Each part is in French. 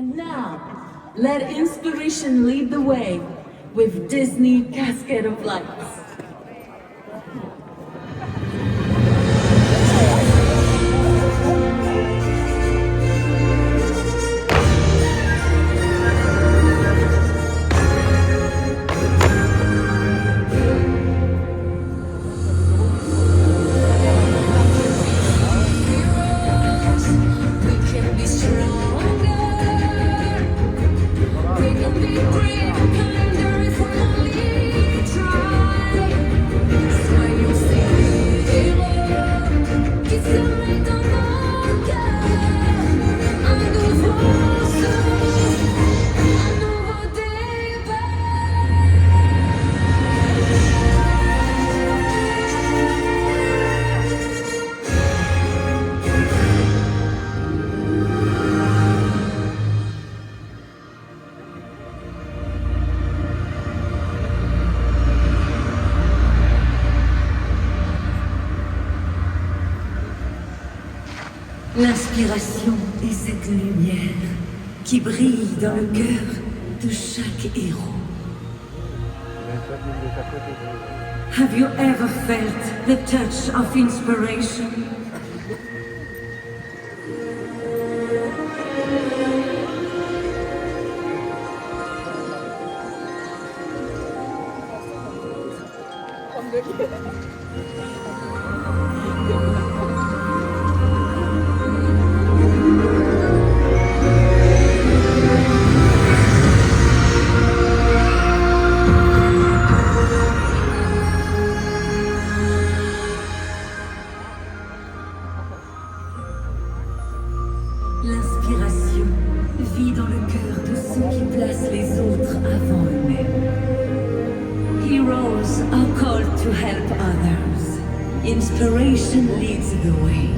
And now, let inspiration lead the way with Disney Cascade of Lights. L'inspiration est cette lumière qui brille dans le cœur de chaque héros. Have you ever felt the touch of inspiration? L'inspiration vit dans le cœur de ceux qui placent les autres avant eux-mêmes. Heroes are called to help others. Inspiration leads the way.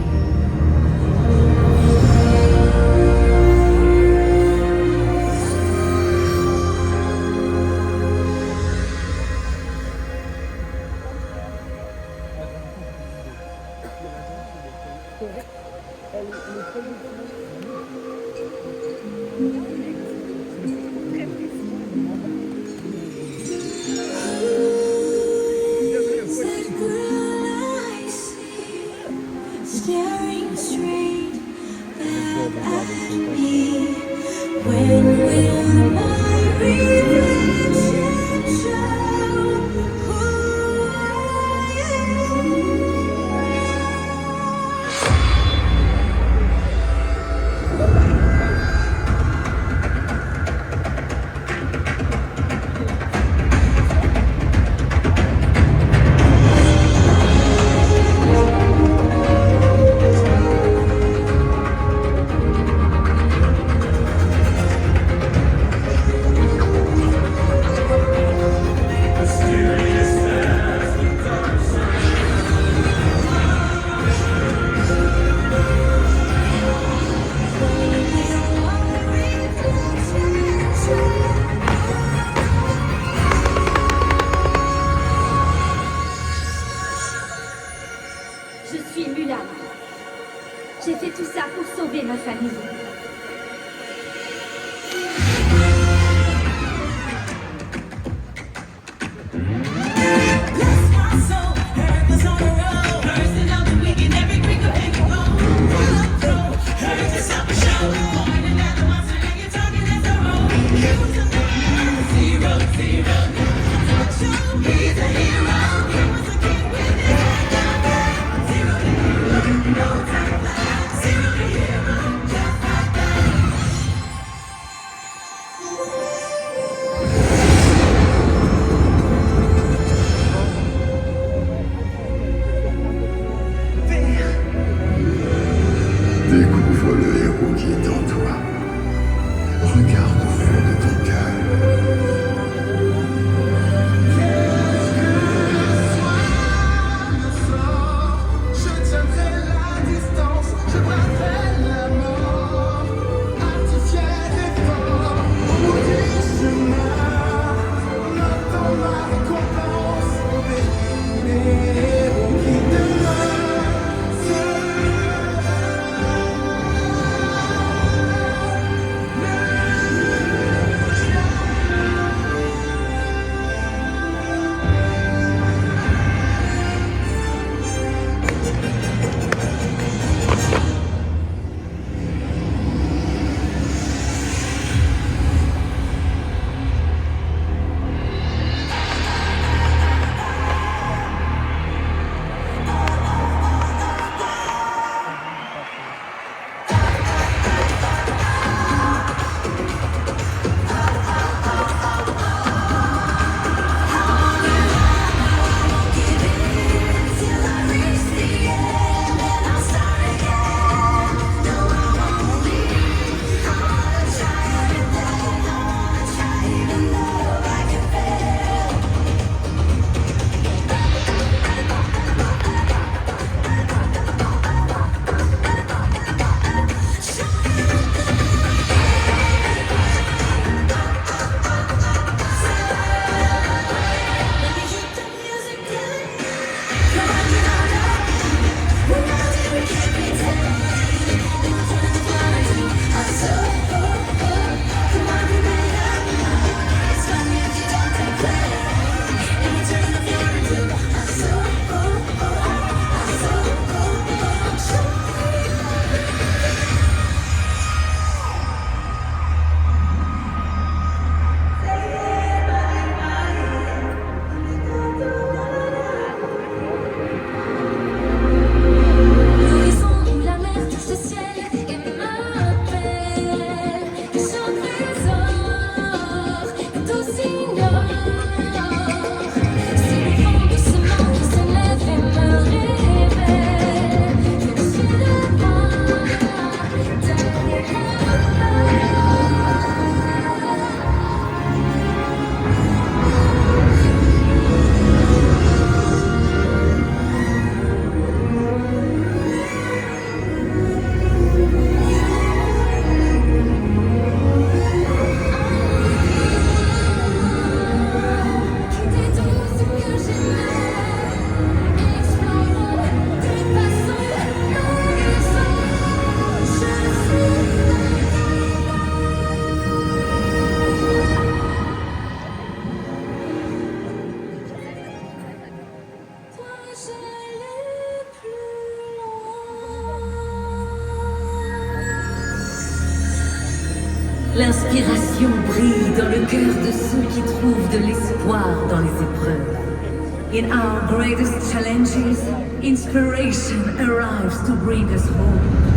Staring straight back at me. When will my reflection show who I am? L'inspiration brille dans le cœur de ceux qui trouvent de l'espoir dans les épreuves. In our greatest challenges, inspiration arrives to bring us hope.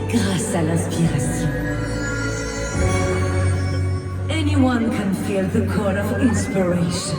Grâce à l'inspiration. Anyone can feel the call of inspiration.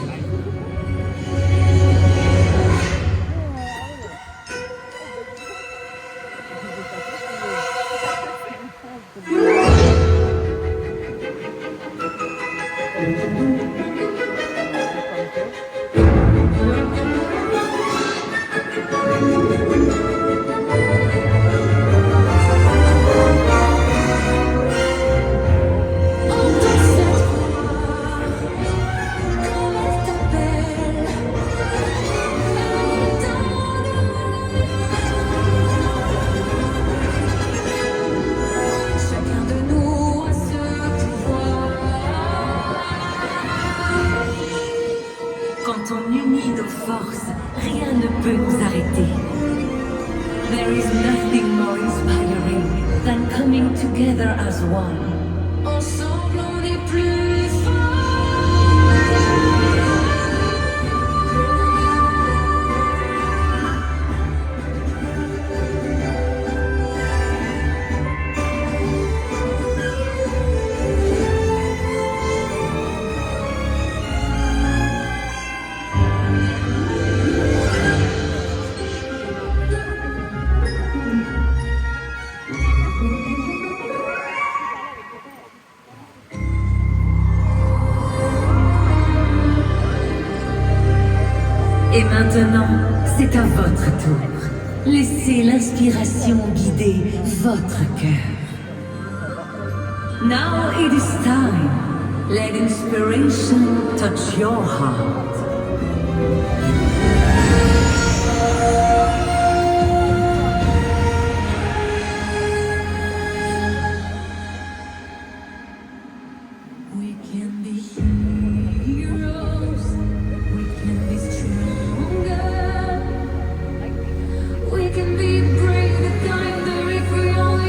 Quand on unit nos forces, rien ne peut nous arrêter. There is nothing more inspiring than coming together as one. Ensemble, on est plus Et maintenant, c'est à votre tour. Laissez l'inspiration guider votre cœur. Now it is time. Let inspiration touch your heart. We can be heroes. We can be stronger. We can be brave and kinder if we only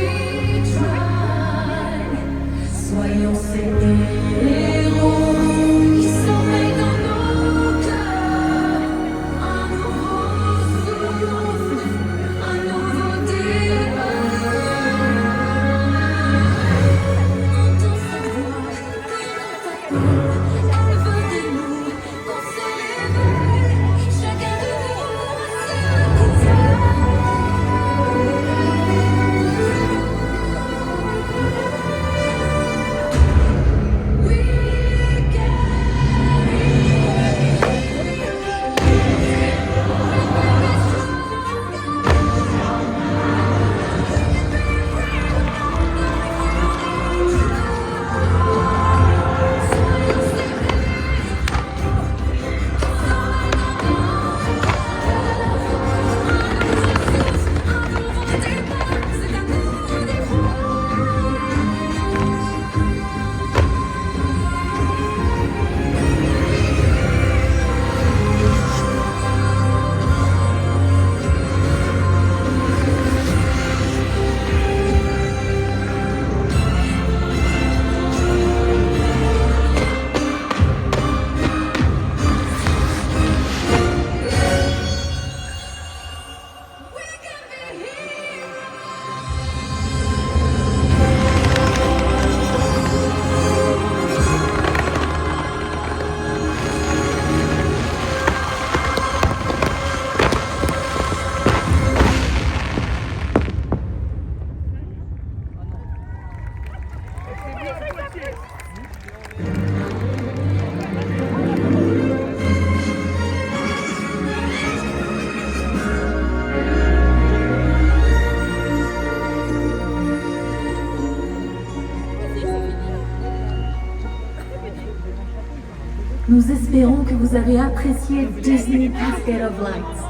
Nous espérons que vous avez apprécié Disney Cascade of Lights.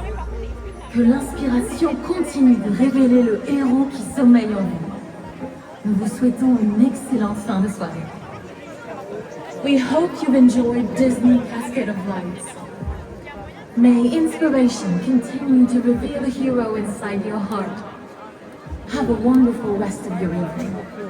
Que l'inspiration continue de révéler le héros qui sommeille en vous. Nous vous souhaitons une excellente fin de soirée. We hope you've enjoyed Disney Cascade of Lights. May inspiration continue to reveal the hero inside your heart. Have a wonderful rest of your evening.